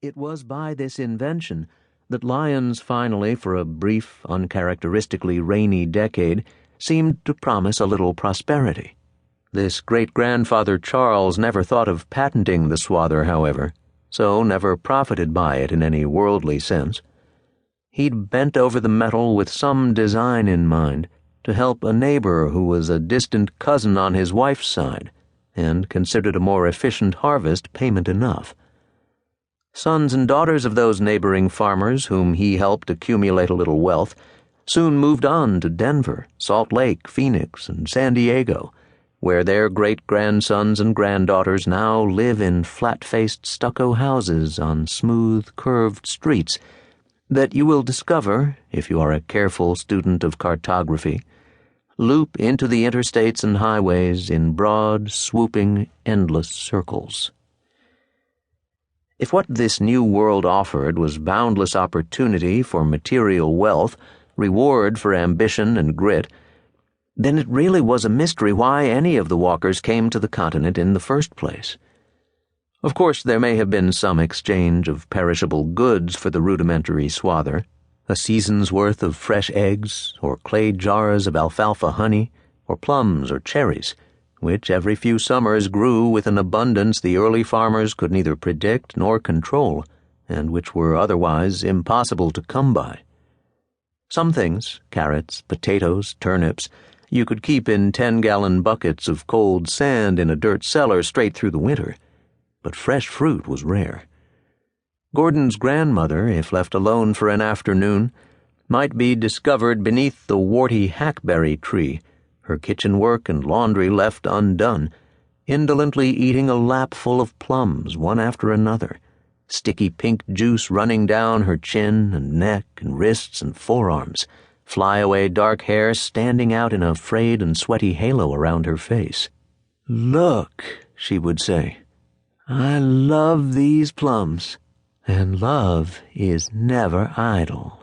It was by this invention that Lyons finally, for a brief, uncharacteristically rainy decade, seemed to promise a little prosperity. This great-grandfather Charles never thought of patenting the swather, however, so never profited by it in any worldly sense. He'd bent over the metal with some design in mind to help a neighbor who was a distant cousin on his wife's side, and considered a more efficient harvest payment enough. Sons and daughters of those neighboring farmers whom he helped accumulate a little wealth soon moved on to Denver, Salt Lake, Phoenix, and San Diego, where their great-grandsons and granddaughters now live in flat-faced stucco houses on smooth, curved streets that you will discover, if you are a careful student of cartography, loop into the interstates and highways in broad, swooping, endless circles. If what this new world offered was boundless opportunity for material wealth, reward for ambition and grit, then it really was a mystery why any of the walkers came to the continent in the first place. Of course, there may have been some exchange of perishable goods for the rudimentary swather, a season's worth of fresh eggs, or clay jars of alfalfa honey, or plums or cherries, which every few summers grew with an abundance the early farmers could neither predict nor control, and which were otherwise impossible to come by. Some things, carrots, potatoes, turnips, you could keep in 10-gallon buckets of cold sand in a dirt cellar straight through the winter, but fresh fruit was rare. Gordon's grandmother, if left alone for an afternoon, might be discovered beneath the warty hackberry tree, her kitchen work and laundry left undone, indolently eating a lapful of plums one after another, sticky pink juice running down her chin and neck and wrists and forearms, flyaway dark hair standing out in a frayed and sweaty halo around her face. "Look," she would say, "I love these plums, and love is never idle."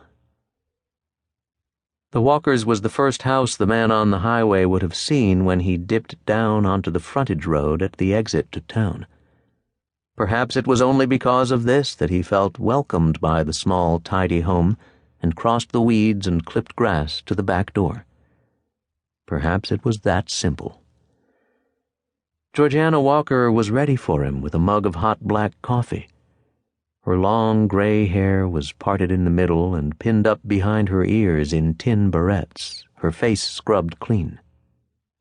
The Walkers' was the first house the man on the highway would have seen when he dipped down onto the frontage road at the exit to town. Perhaps it was only because of this that he felt welcomed by the small, tidy home and crossed the weeds and clipped grass to the back door. Perhaps it was that simple. Georgiana Walker was ready for him with a mug of hot black coffee. Her long gray hair was parted in the middle and pinned up behind her ears in tin barrettes, her face scrubbed clean.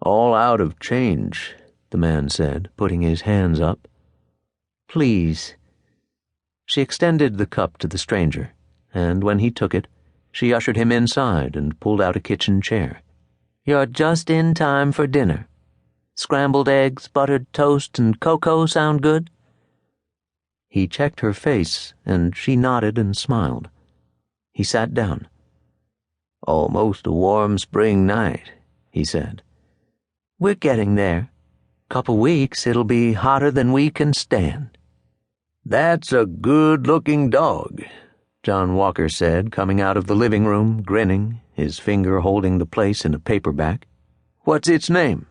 "All out of change," the man said, putting his hands up. "Please." She extended the cup to the stranger, and when he took it, she ushered him inside and pulled out a kitchen chair. "You're just in time for dinner. Scrambled eggs, buttered toast, and cocoa sound good?" He checked her face, and she nodded and smiled. He sat down. "Almost a warm spring night," he said. "We're getting there. Couple weeks it'll be hotter than we can stand." "That's a good-looking dog," John Walker said, coming out of the living room, grinning, his finger holding the place in a paperback. "What's its name?"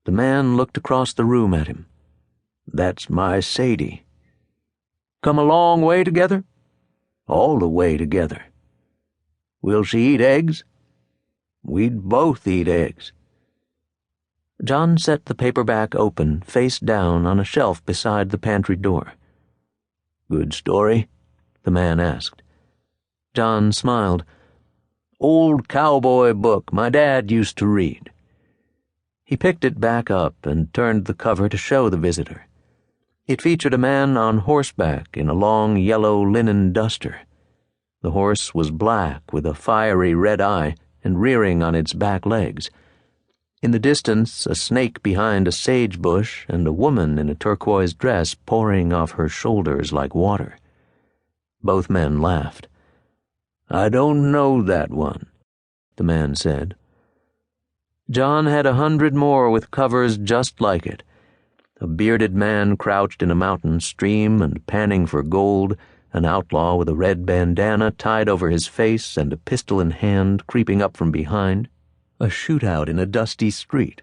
The man looked across the room at him. "That's my Sadie." "Come a long way together?" "All the way together." "Will she eat eggs?" "We'd both eat eggs." John set the paperback open, face down, on a shelf beside the pantry door. "Good story?" the man asked. John smiled. "Old cowboy book my dad used to read." He picked it back up and turned the cover to show the visitor. It featured a man on horseback in a long yellow linen duster. The horse was black with a fiery red eye and rearing on its back legs. In the distance, a snake behind a sage bush and a woman in a turquoise dress pouring off her shoulders like water. Both men laughed. "I don't know that one," the man said. John had 100 more with covers just like it. A bearded man crouched in a mountain stream and panning for gold, an outlaw with a red bandana tied over his face and a pistol in hand creeping up from behind, a shootout in a dusty street,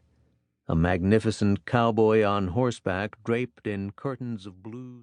a magnificent cowboy on horseback draped in curtains of blue